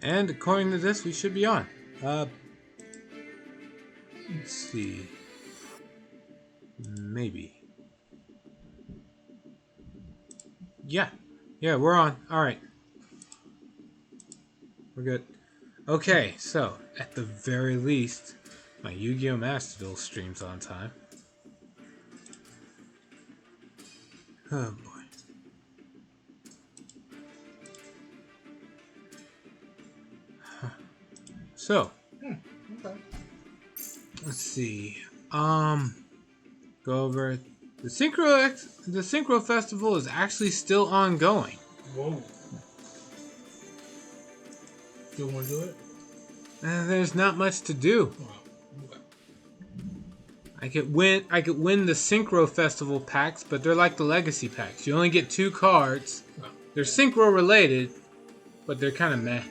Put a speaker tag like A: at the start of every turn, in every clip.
A: And according to this, we should be on. Let's see. Maybe. Yeah. Yeah, we're on. Alright. We're good. Okay, so, at the very least, my Yu-Gi-Oh! Master Duel stream's on time. Oh boy. So,
B: Okay.
A: let's see. Go over the Synchro Festival is actually still ongoing.
B: Whoa. Still want to do it?
A: There's not much to do.
B: Oh, okay.
A: I could win the Synchro Festival packs, but they're like the Legacy packs. You only get 2 cards.
B: Oh.
A: They're Synchro related, but they're kind of meh.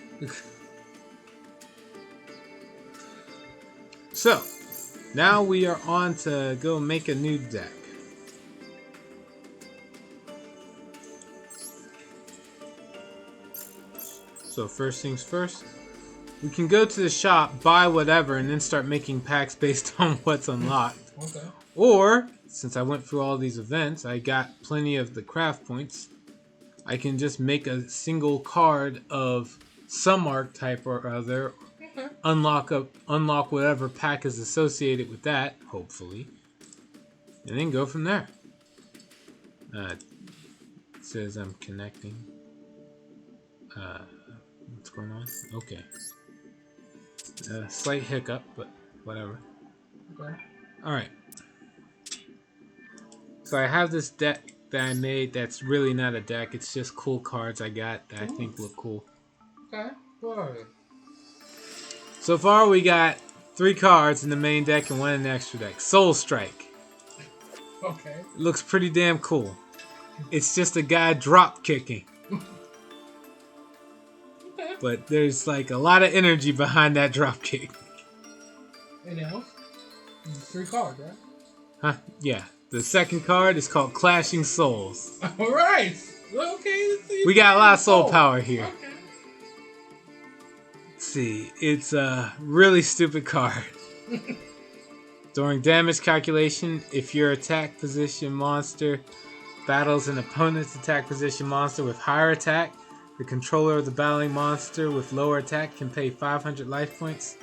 A: So, now we are on to go make a new deck. So first things first, we can go to the shop, buy whatever, and then start making packs based on what's unlocked.
B: Okay.
A: Or, since I went through all these events, I got plenty of the craft points. I can just make a single card of some archetype or other,
B: Okay.
A: unlock whatever pack is associated with that, hopefully, and then go from there. It says I'm connecting. What's going on? Okay. Slight hiccup, but whatever.
B: Okay.
A: Alright. So I have this deck that I made that's really not a deck. It's just cool cards I got that I think look cool.
B: Okay. Good.
A: So far we got 3 cards in the main deck and 1 in the extra deck. Soul Strike.
B: Okay.
A: It looks pretty damn cool. It's just a guy drop kicking.
B: Okay.
A: But there's like a lot of energy behind that drop kick.
B: Anything else? 3 cards, right?
A: Huh? Yeah. The second card is called Clashing Souls.
B: Alright. Okay. Let's see.
A: We got a lot of soul power here.
B: Okay.
A: Let's see. It's a really stupid card. During damage calculation, if your attack position monster battles an opponent's attack position monster with higher attack, the controller of the battling monster with lower attack can pay 500 life points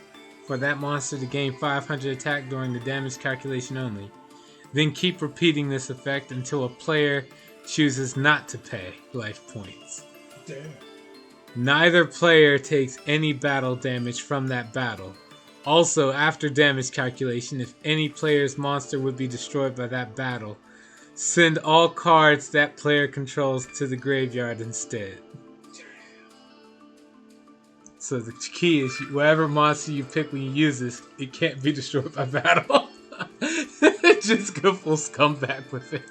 A: for that monster to gain 500 attack during the damage calculation only. Then keep repeating this effect until a player chooses not to pay life points.
B: Damn.
A: Neither player takes any battle damage from that battle. Also, after damage calculation, if any player's monster would be destroyed by that battle, send all cards that player controls to the graveyard instead. So the key is whatever monster you pick when you use this, it can't be destroyed by battle. Just go full scumbag with it.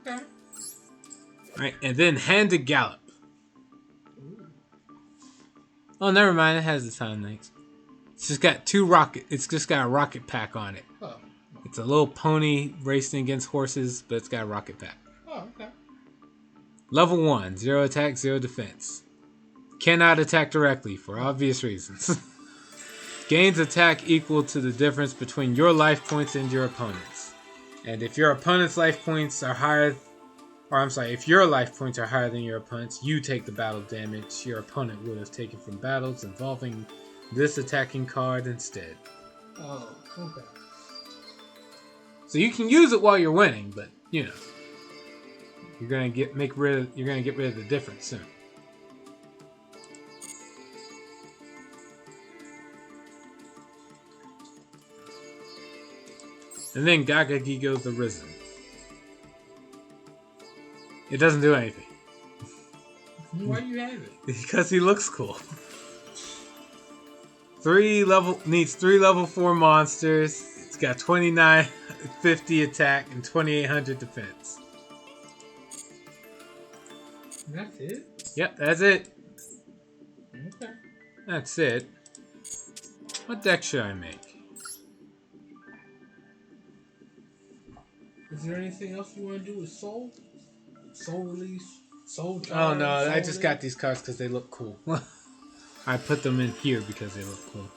B: Okay.
A: Alright, and then Hand to Gallop. Oh, never mind. It has the time links. It's just got It's just got a rocket pack on it.
B: Oh.
A: It's a little pony racing against horses, but it's got a rocket pack.
B: Oh, okay.
A: Level 1, 0 attack, 0 defense. Cannot attack directly for obvious reasons. Gains attack equal to the difference between your life points and your opponent's. And if your opponent's life points are higher, if your life points are higher than your opponent's, you take the battle damage your opponent would have taken from battles involving this attacking card instead.
B: Oh, okay.
A: So you can use it while you're winning, but you know, you're gonna get rid of the difference soon. And then Gaga Gigo the Risen. It doesn't do anything.
B: Why do you have it?
A: Because he looks cool. Needs 3 level 4 monsters. It's got 2950 attack and 2800 defense.
B: That's it?
A: Yep, that's it.
B: Okay.
A: That's it. What deck should I make?
B: Is there anything else you want to do with Soul? Soul release? Soul
A: Oh
B: Charge,
A: no, I
B: Soul
A: just
B: Link.
A: got these cards because they look cool. I put them in here because they look cool.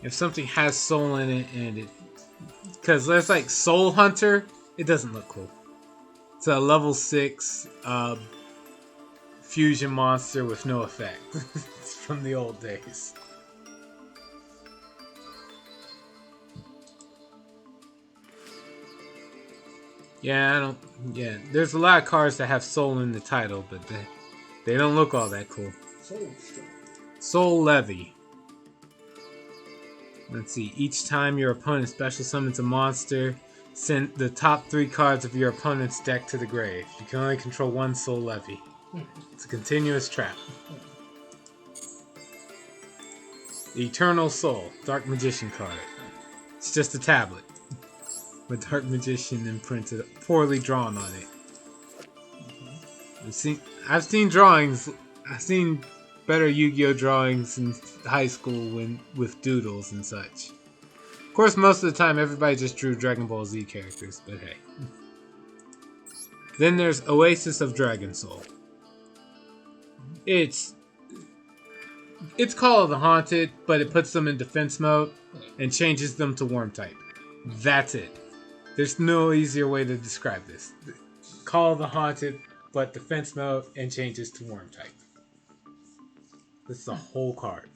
A: If something has soul in it and it... Because there's like Soul Hunter, it doesn't look cool. It's a level 6 fusion monster with no effect. It's from the old days. Yeah, I don't... Yeah, there's a lot of cards that have soul in the title, but they don't look all that cool.
B: Soul Strike.
A: Soul Levy. Let's see. Each time your opponent special summons a monster, send the top 3 cards of your opponent's deck to the grave. You can only control one Soul Levy. It's a continuous trap. The Eternal Soul, Dark Magician card. It's just a tablet with Dark Magician imprinted, poorly drawn on it. I've seen drawings. I've seen better Yu-Gi-Oh drawings in high school with doodles and such. Of course, most of the time everybody just drew Dragon Ball Z characters, but hey. Then there's Oasis of Dragon Soul. It's Call of the Haunted, but it puts them in defense mode and changes them to worm type. That's it. There's no easier way to describe this. Call of the Haunted, but defense mode and changes to worm type. That's the whole card.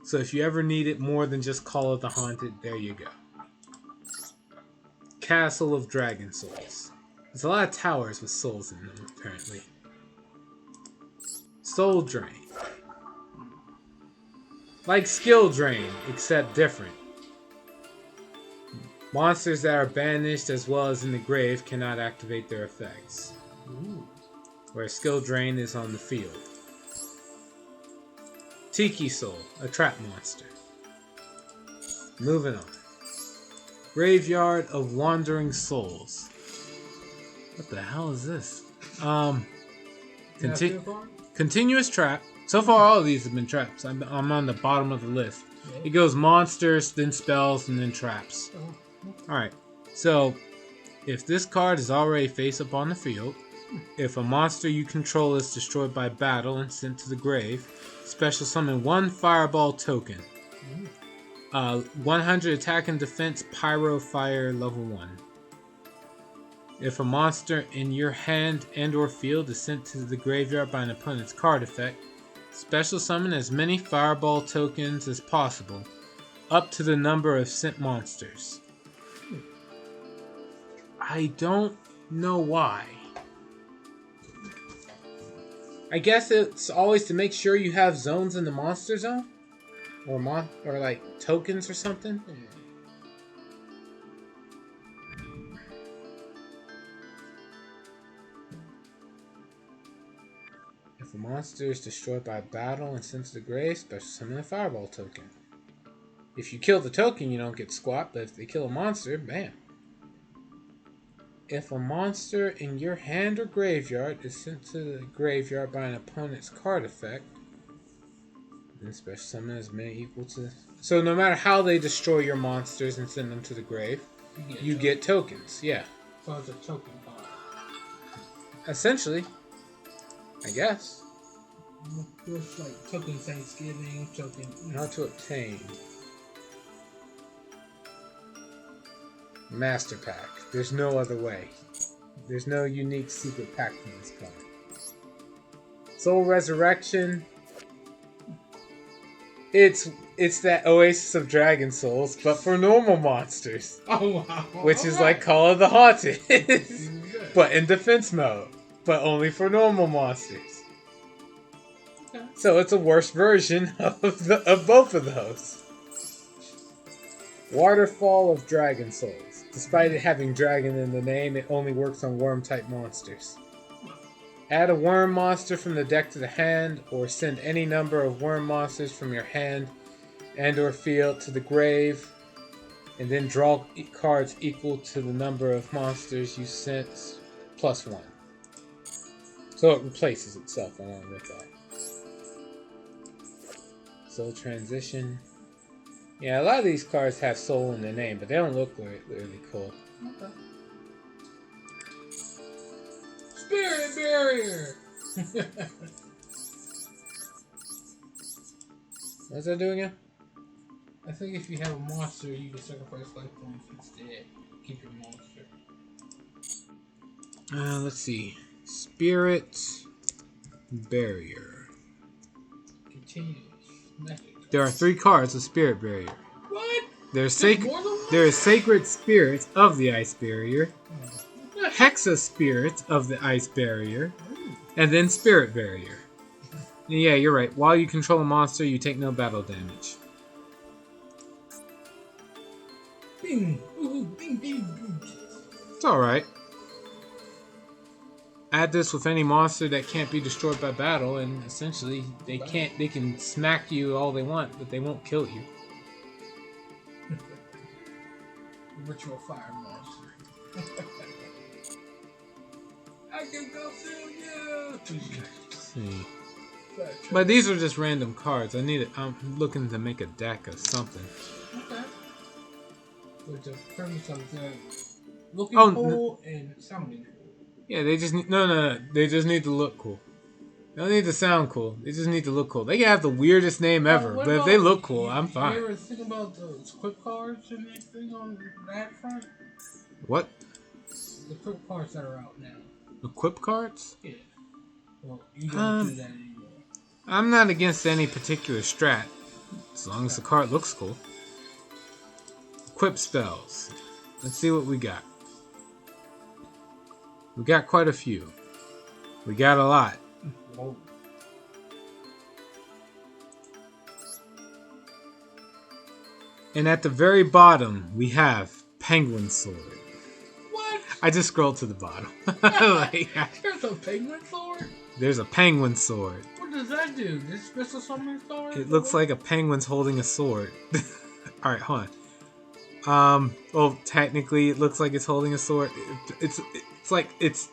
A: So if you ever need it more than just Call of the Haunted, there you go. Castle of Dragon Souls. There's a lot of towers with souls in them, apparently. Soul Drain. Like Skill Drain, except different. Monsters that are banished as well as in the grave cannot activate their effects.
B: Ooh.
A: Where Skill Drain is on the field. Tiki Soul, a trap monster. Moving on. Graveyard of Wandering Souls. What the hell is this? Continuous trap. So far, all of these have been traps. I'm on the bottom of the list.
B: Yeah.
A: It goes monsters, then spells, and then traps.
B: Oh, okay.
A: Alright, so if this card is already face up on the field, if a monster you control is destroyed by battle and sent to the grave, special summon 1 Fireball token. 100 attack and defense, Pyro Fire level 1. If a monster in your hand and or field is sent to the graveyard by an opponent's card effect, special summon as many Fireball tokens as possible, up to the number of sent monsters. I don't know why. I guess it's always to make sure you have zones in the monster zone? Or like tokens or something?
B: Yeah.
A: If a monster is destroyed by battle and sent to the grave, special summon a Fireball token. If you kill the token, you don't get squat, but if they kill a monster, bam. If a monster in your hand or graveyard is sent to the graveyard by an opponent's card effect, then special summon is many equal to... So no matter how they destroy your monsters and send them to the grave, you get tokens, yeah.
B: So it's a token card.
A: Essentially. I guess.
B: It's like token Thanksgiving, token...
A: How to obtain. Master Pack. There's no other way. There's no unique secret pack from this card. Soul Resurrection. It's that Oasis of Dragon Souls, but for normal monsters.
B: Oh, wow.
A: Which is like Call of the Haunted.
B: Okay.
A: But in defense mode. But only for normal monsters.
B: Okay.
A: So it's a worse version of both of those. Waterfall of Dragon Souls. Despite it having dragon in the name, it only works on worm-type monsters. Add a worm monster from the deck to the hand, or send any number of worm monsters from your hand and or field to the grave, and then draw cards equal to the number of monsters you sent, plus 1. So it replaces itself along with that. Soul Transition. Yeah, a lot of these cards have soul in their name, but they don't look really cool.
B: Okay. Spirit barrier.
A: What's that doing again?
B: I think if you have a monster, you can sacrifice life points instead. Keep your monster.
A: Let's see. Spirit barrier.
B: Continuous magic.
A: There are 3 cards of Spirit Barrier.
B: What?
A: There's
B: There's more than one?
A: there is Sacred Spirit of the Ice Barrier, Hexa Spirit of the Ice Barrier, and then Spirit Barrier. Yeah, you're right. While you control a monster, you take no battle damage.
B: Bing. Ooh, bing, bing, bing.
A: It's alright. Add this with any monster that can't be destroyed by battle, and essentially they can smack you all they want, but they won't kill you.
B: Ritual fire monster. I can go through you.
A: Let's see. But these are just random cards. I'm looking to make a deck of something.
B: Okay. With the premise of the looking cool and sounding cool.
A: Yeah, they just no. They just need to look cool. They don't need to sound cool. They just need to look cool. They can have the weirdest name ever, but if they look cool, I'm fine.
B: You ever think about the equip cards and anything on that front?
A: What?
B: The equip cards that are out now.
A: Equip cards?
B: Yeah. Well, you don't do that anymore.
A: I'm not against any particular strat, as long as the card looks cool. Equip spells. Let's see what we got. We got quite a few. We got a lot.
B: Whoa.
A: And at the very bottom, we have Penguin Sword.
B: What?
A: I just scrolled to the bottom. Like,
B: There's a penguin sword?
A: there's a Penguin Sword.
B: What does that do? This special summon sword?
A: It looks like a penguin's holding a sword. Alright, hold on. Well, technically, it looks like it's holding a sword. It's like it's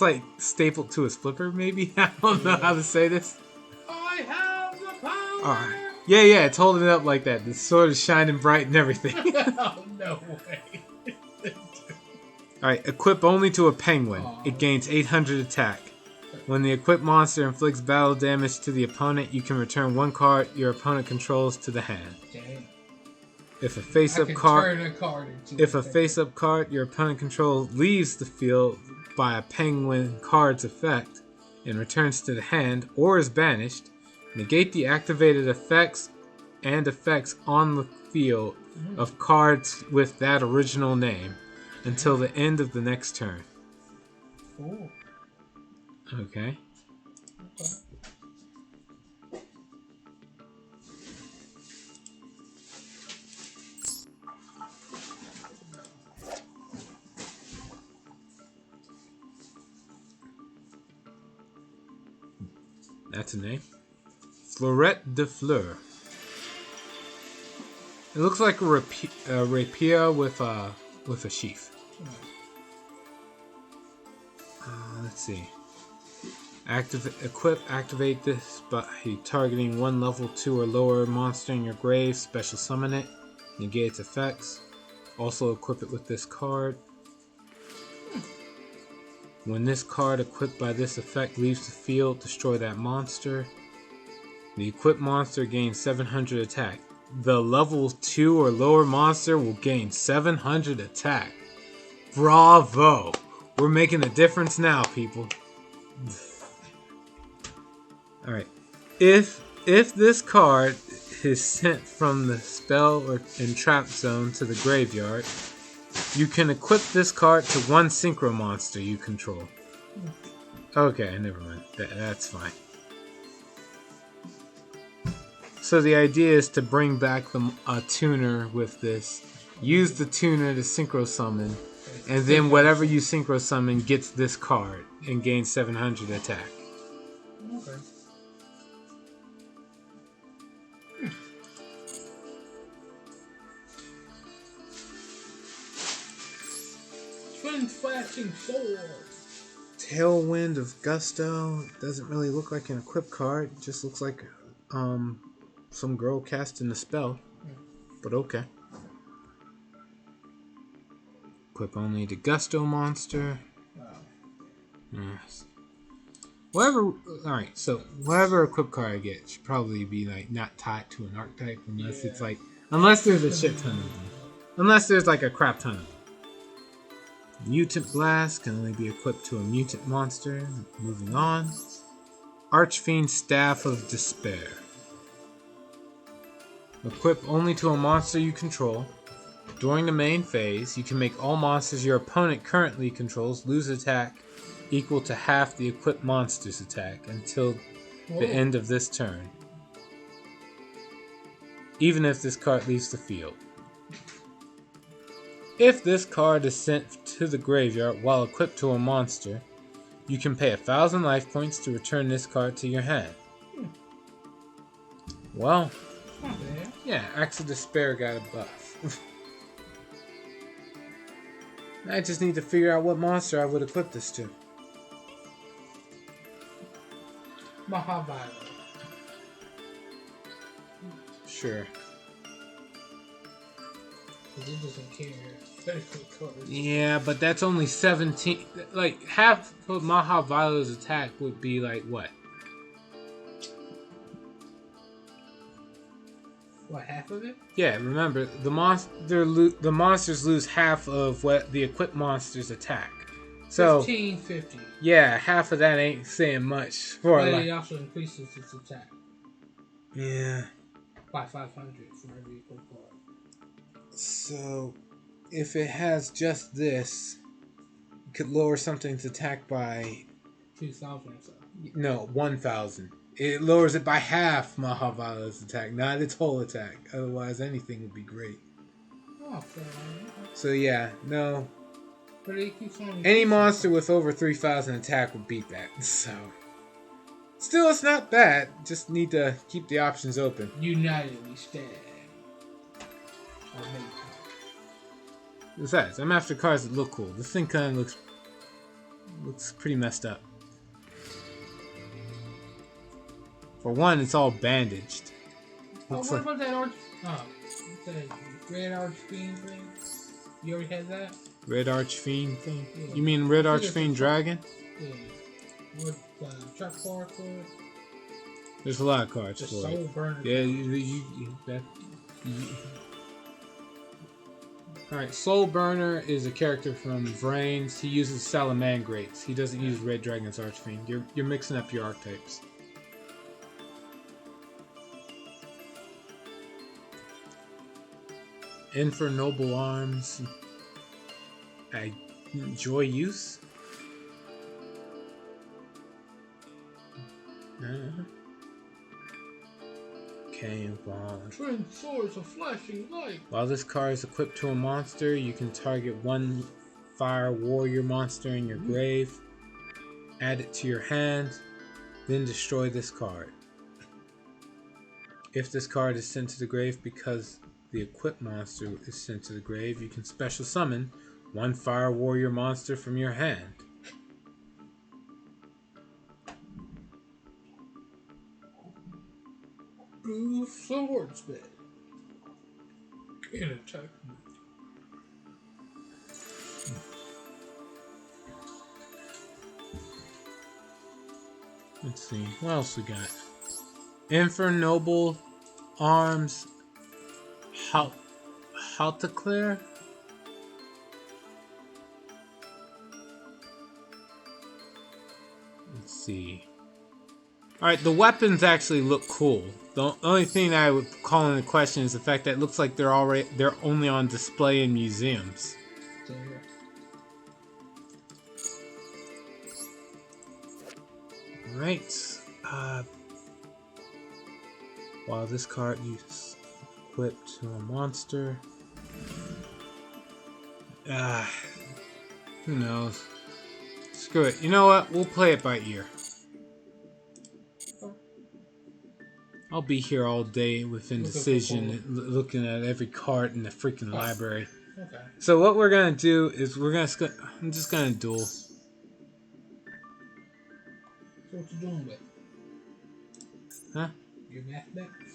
A: like stapled to his flipper, maybe? I don't know how to say this.
B: I have the power!
A: Alright. Yeah, it's holding it up like that. The sword is shining bright and everything.
B: Oh, no way.
A: Alright, equip only to a penguin. It gains 800 attack. When the equipped monster inflicts battle damage to the opponent, you can return 1 card your opponent controls to the hand.
B: Damn.
A: If a face-up card your opponent controls leaves the field by a penguin card's effect and returns to the hand or is banished, negate the activated effects and effects on the field of cards with that original name until the end of the next turn.
B: Ooh.
A: Okay. That's a name. Fleurette de Fleur. It looks like a rapier with a sheath. Let's see. Activate this by targeting 1 level 2 or lower monster in your grave. Special summon it. Negate its effects. Also equip it with this card. When this card equipped by this effect leaves the field, destroy that monster. The equipped monster gains 700 attack. The level 2 or lower monster will gain 700 attack. Bravo! We're making a difference now, people. Alright. If this card is sent from the spell or entrap zone to the graveyard, you can equip this card to 1 synchro monster you control. Okay, never mind. That's fine. So the idea is to bring back a tuner with this. Use the tuner to synchro summon, and then whatever you synchro summon gets this card and gains 700 attack.
B: Okay. Twin flashing sword.
A: Tailwind of Gusto doesn't really look like an equip card. It just looks like some girl casting a spell. But okay. Equip only the Gusto monster.
B: Wow.
A: Yes. Whatever. Alright, so whatever equip card I get should probably be like not tied to an archetype unless it's like. Unless there's a shit ton of them. Unless there's like a crap ton of them. Mutant Blast can only be equipped to a mutant monster. Moving on. Archfiend Staff of Despair. Equip only to a monster you control. During the main phase, you can make all monsters your opponent currently controls lose attack equal to half the equipped monster's attack until the end of this turn. Even if this card leaves the field. If this card is sent to the graveyard while equipped to a monster, you can pay 1,000 life points to return this card to your hand. Well, yeah, Axe of Despair got a buff. I just need to figure out what monster I would equip this to.
B: Mahavira.
A: Sure.
B: Because he doesn't care.
A: Yeah, but that's only 17. Like, half of Mahavira's attack would be like what?
B: What, half of it?
A: Yeah, remember, the monsters lose half of what the equipped monsters attack. So
B: 1550.
A: Yeah, half of that ain't saying much for
B: But
A: like.
B: it also increases its attack.
A: Yeah.
B: By 500 for every equipped card.
A: So, if it has just this, it could lower something's attack by
B: 2,000 or so.
A: no 1,000. It lowers it by half Mahavira's attack, not its whole attack. Otherwise, anything would be great.
B: Oh, fair enough.
A: So yeah, no.
B: But it keeps on
A: Any monster with over 3,000 attack would beat that. So, still, it's not bad. Just need to keep the options open.
B: United we stand.
A: Besides, I'm after cards that look cool. This thing kind of looks pretty messed up. For one, it's all bandaged.
B: What about that that Red Archfiend thing? You already had that?
A: Red Archfiend thing?
B: Yeah.
A: You mean Red Archfiend Dragon?
B: Yeah. With truck card for it?
A: There's a lot of cards
B: The
A: for
B: Soul
A: it.
B: Burner.
A: Yeah, Alright, Soul Burner is a character from Vrains. He uses Salamangrates. He doesn't use Red Dragon's Archfiend. You're mixing up your archetypes. Infernoble Arms. I enjoy use. Okay, well.
B: Twin swords of flashing light.
A: While this card is equipped to a monster, you can target one fire warrior monster in your grave, add it to your hand, then destroy this card. If this card is sent to the grave because the equipped monster is sent to the grave, you can special summon one fire warrior monster from your hand.
B: Blue swordsman. In attack.
A: Let's see, what else we got? Infernoble Arms Haltaclear? Let's see. Alright, the weapons actually look cool. The only thing I would call into question is the fact that it looks like they're only on display in museums. Alright. While this card is equipped to a monster. Who knows? Screw it. You know what? We'll play it by ear. I'll be here all day with indecision, looking at every card in the freaking library.
B: Okay.
A: So what we're gonna do is I'm just gonna duel.
B: So what you doing with?
A: Huh?
B: Your mathematics?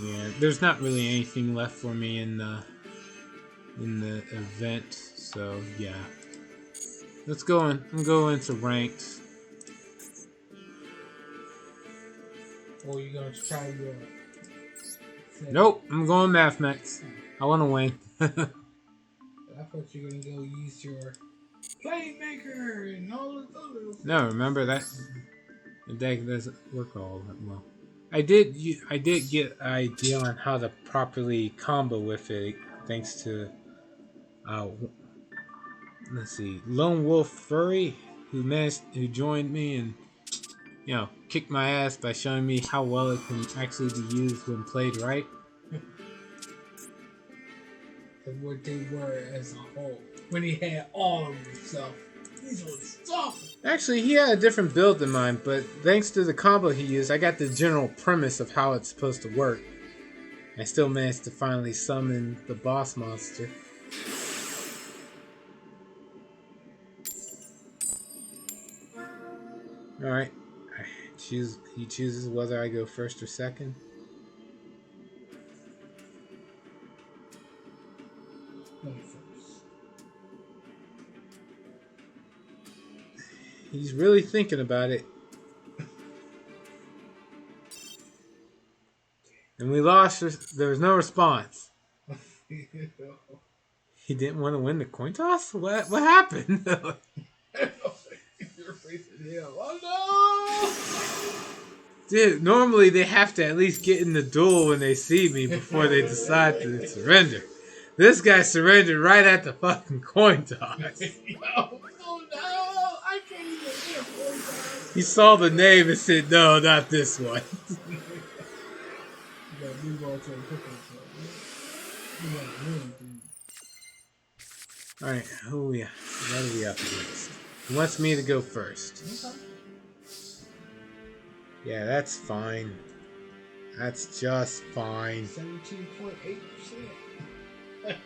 A: Yeah, there's not really anything left for me in the event, so yeah. let's go in. I'm going into ranks.
B: Or you gonna try your...
A: Nope, I'm going Math Mechs. I want to win.
B: I thought you were gonna go use your Playmaker and all those other stuff.
A: No, remember that the deck doesn't work all that well. I did get an idea on how to properly combo with it, thanks to let's see, Lone Wolf Furry, who joined me and kicked my ass by showing me how well it can actually be used when played right.
B: And what they were as a whole. When he had all of himself. These were stuff.
A: Actually, he had a different build than mine, but thanks to the combo he used, I got the general premise of how it's supposed to work. I still managed to finally summon the boss monster. Alright. He chooses whether I go first or second. He's really thinking about it. And we lost. There was no response. He didn't want to win the coin toss? What happened?
B: Oh no!
A: Dude, normally they have to at least get in the duel when they see me before they decide to surrender. This guy surrendered right at the fucking coin toss. He saw the name and said, "No, not this one." Alright, what are we up against? He wants me to go first.
B: Okay.
A: Yeah, that's fine. That's just fine.
B: 17.8%.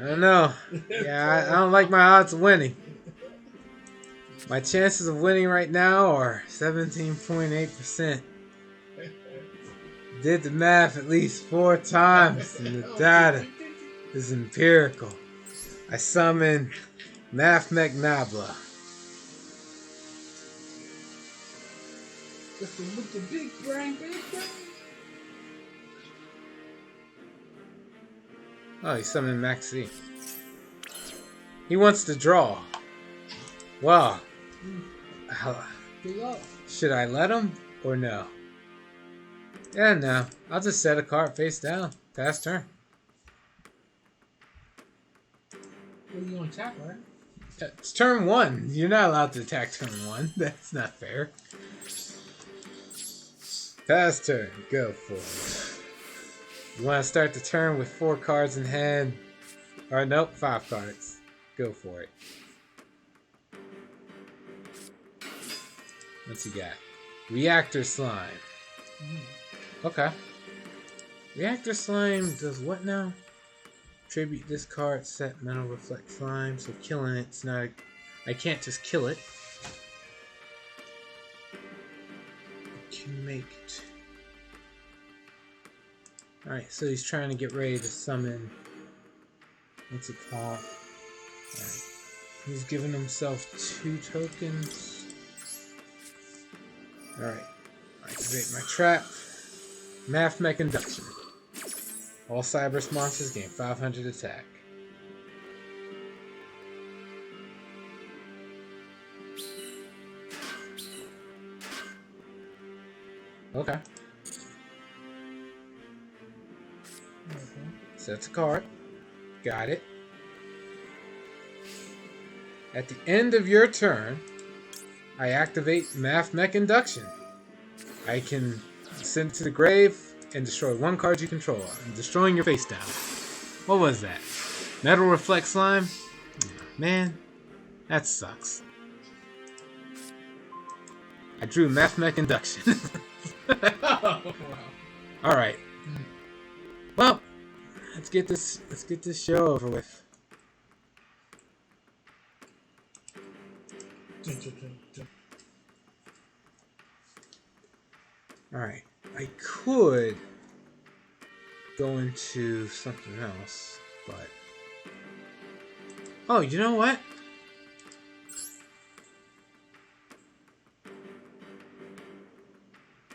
A: I don't know. Yeah, I don't like my odds of winning. My chances of winning right now are 17.8%. Did the math at least 4 times, and the data is empirical. I summon Math Mech Nabla.
B: With the big brain, big brain.
A: Oh, he's summoning Maxi. He wants to draw. Wow. Should I let him or no? Yeah, no. I'll just set a card face down. Pass turn.
B: Well, you want to attack, right?
A: It's turn 1. You're not allowed to attack turn 1. That's not fair. Pass turn. Go for it. You want to start the turn with 4 cards in hand. Or nope, 5 cards. Go for it. What's he got? Reactor Slime. Okay. Reactor Slime does what now? Tribute this card, set Metal Reflect Slime. So killing it's not... I can't just kill it. I can make it. Alright, so he's trying to get ready to summon... What's it called? Alright. He's giving himself 2 tokens. Alright. Activate my trap. Math Mech Induction. All Cyberse monsters gain 500 attack. Okay. Sets a card. Got it. At the end of your turn, I activate Math Mech Induction. I can send it to the grave and destroy 1 card you control. I'm destroying your face down. What was that? Metal Reflect Slime? Man, that sucks. I drew Math Mech Induction. Alright. Well, let's get this show over with. Alright. I could go into something else, but Oh, you know what?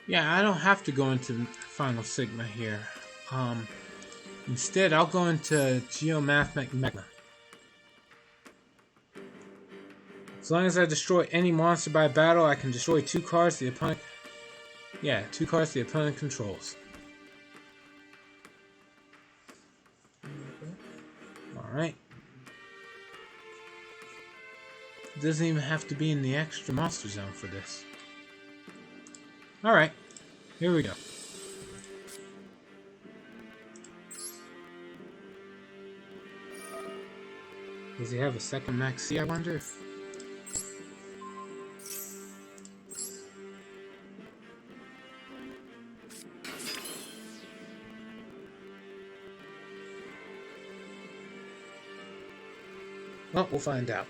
A: Yeah, I don't have to go into Final Sigma here. Instead, I'll go into Geomath Magma. As long as I destroy any monster by battle, I can destroy 2 cards the opponent... Yeah, 2 cards the opponent controls. Alright. Doesn't even have to be in the extra monster zone for this. Alright, here we go. Does he have a second Max C, I wonder? Well, we'll find out.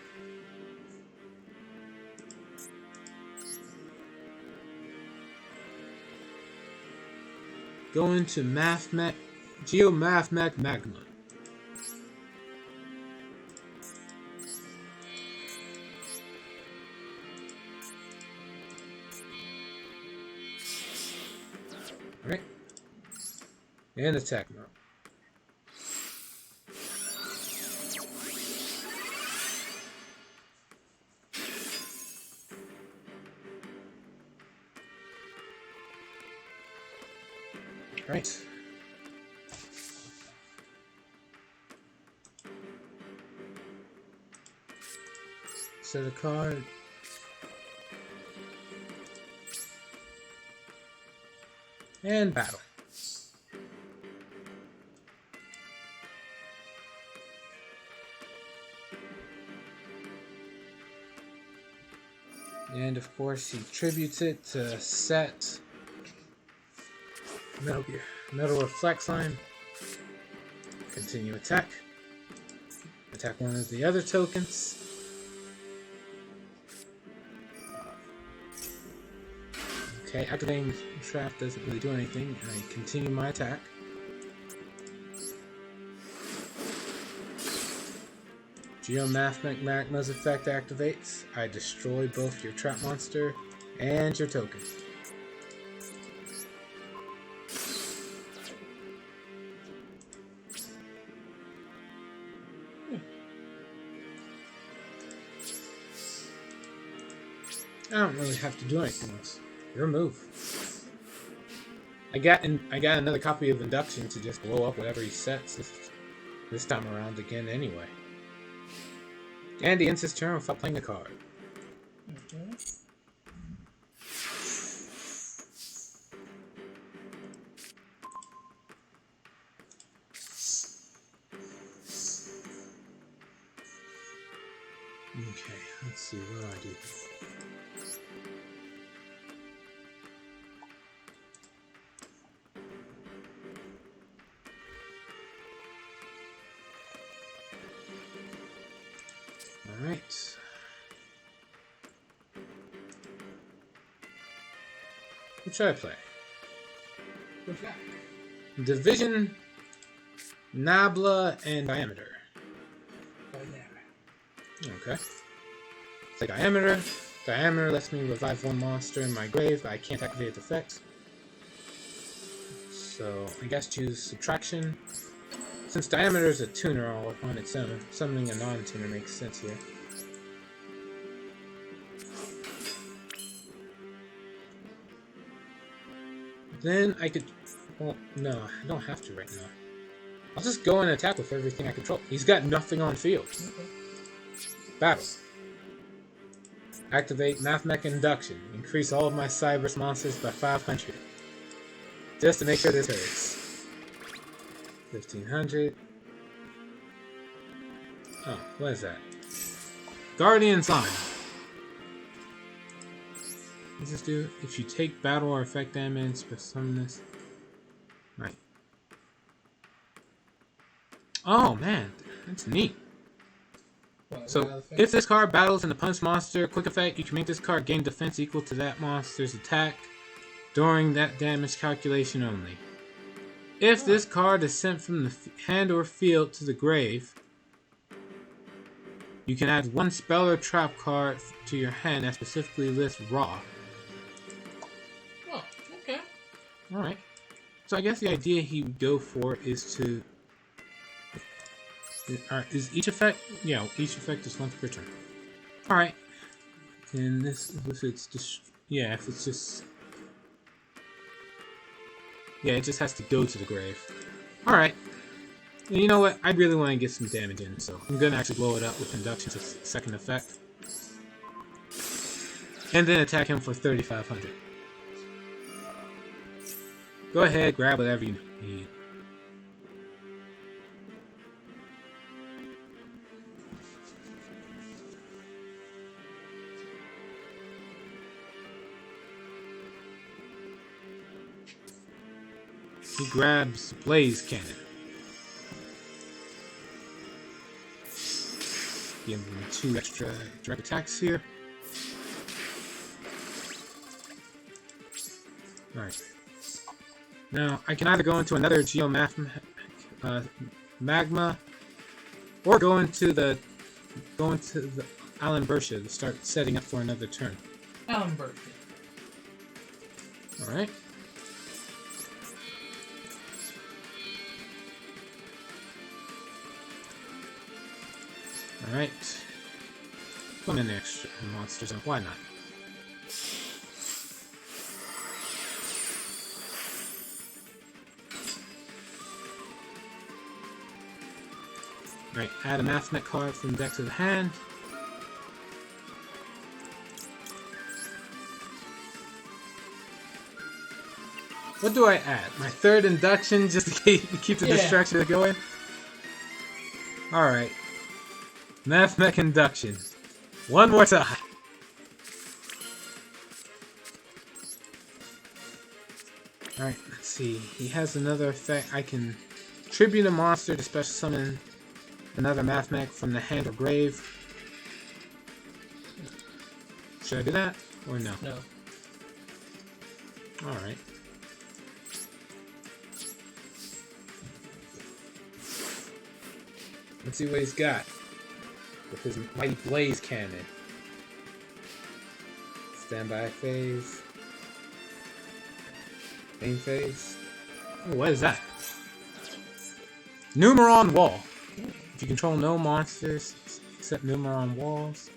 A: Go into Geomath Magma. Alright. And attack mode. Right. Set a card. And battle. And of course he tributes it to set Metal Reflex Line. Continue attack. Attack one of the other tokens. Okay, activating trap doesn't really do anything, and I continue my attack. Geomath Magma's effect activates. I destroy both your trap monster and your token. I don't really have to do anything else. Your move. I got another copy of Induction to just blow up whatever he sets this time around again anyway. And he ends his turn without playing a card.
B: Okay.
A: Okay, let's see, what do I do? Alright. What should I play?
B: What's that?
A: Division, Nabla, and Diameter. Okay. Say Diameter. Diameter lets me revive one monster in my grave, but I can't activate its effects. So I guess choose Subtraction. Since Diameter is a tuner all on its own, summoning a non-tuner makes sense here. Then I could... Well, no, I don't have to right now. I'll just go and attack with everything I control. He's got nothing on field.
B: Okay.
A: Battle. Activate Mathmech Induction. Increase all of my Cyberse monsters by 500. Just to make sure this hurts. 1500. Oh, what is that? Guardian Sign. What does this do? If you take battle or effect damage, but summon this. Right. Oh man, that's neat. So, if this card battles an opponent's monster, quick effect, you can make this card gain defense equal to that monster's attack during that damage calculation only. If this card is sent from the hand or field to the grave, You can add one spell or trap card to your hand that specifically lists Raw.
B: Oh, okay.
A: Alright. So I guess the idea he would go for is to... is each effect? Yeah, each effect is once per turn. Alright. And this, if it's just... yeah, if it's just... yeah, it just has to go to the grave. Alright. And you know what? I really want to get some damage in, so I'm going to actually blow it up with Induction to second effect. And then attack him for 3,500. Go ahead, grab whatever you need. He grabs Blaze Cannon. Give him 2 extra direct attacks here. Alright. Now, I can either go into another Magma, or go into the Alan Bersha to start setting up for another turn.
B: Alan Bersha.
A: Alright. Alright. Put in the extra monsters, and why not? Alright, add a Mathmech card from the deck to the hand. What do I add? My third induction just to keep the distraction going? Alright. Mathmech induction. One more time. Alright, let's see. He has another effect. I can tribute a monster to special summon another Mathmech from the hand or grave. Should I do that? Or no?
B: No.
A: Alright. Let's see what he's got with his Mighty Blaze Cannon. Standby phase. Main phase. Oh, what is that? Numeron Wall. If you control no monsters except Numeron walls,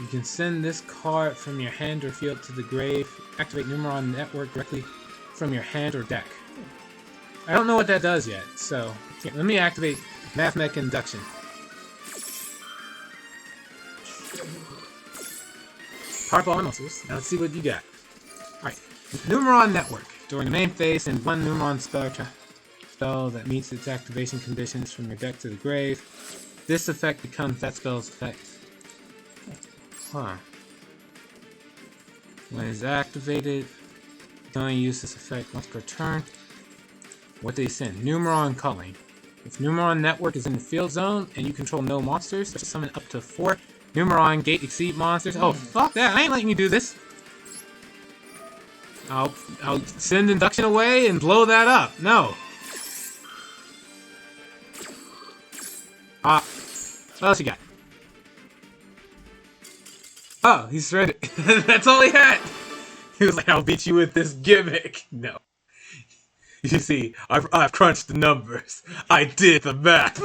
A: you can send this card from your hand or field to the grave. Activate Numeron Network directly from your hand or deck. I don't know what that does yet, so here, let me activate Mathmech Induction. Powerball monsters. Now let's see what you got. Alright. Numeron Network. During the main phase, send one Numeron spell that meets its activation conditions from your deck to the grave. This effect becomes that spell's effect. Huh. When it's activated, you can only use this effect once per turn. What they send? Numeron Culling. If Numeron Network is in the field zone and you control no monsters, just summon up to 4 Numeron Gate Exceed monsters. Oh, fuck that! I ain't letting you do this. I'll send Induction away and blow that up. No. What else you got? Oh, he's ready. That's all he had. He was like, "I'll beat you with this gimmick." No. You see, I've crunched the numbers. I did the math.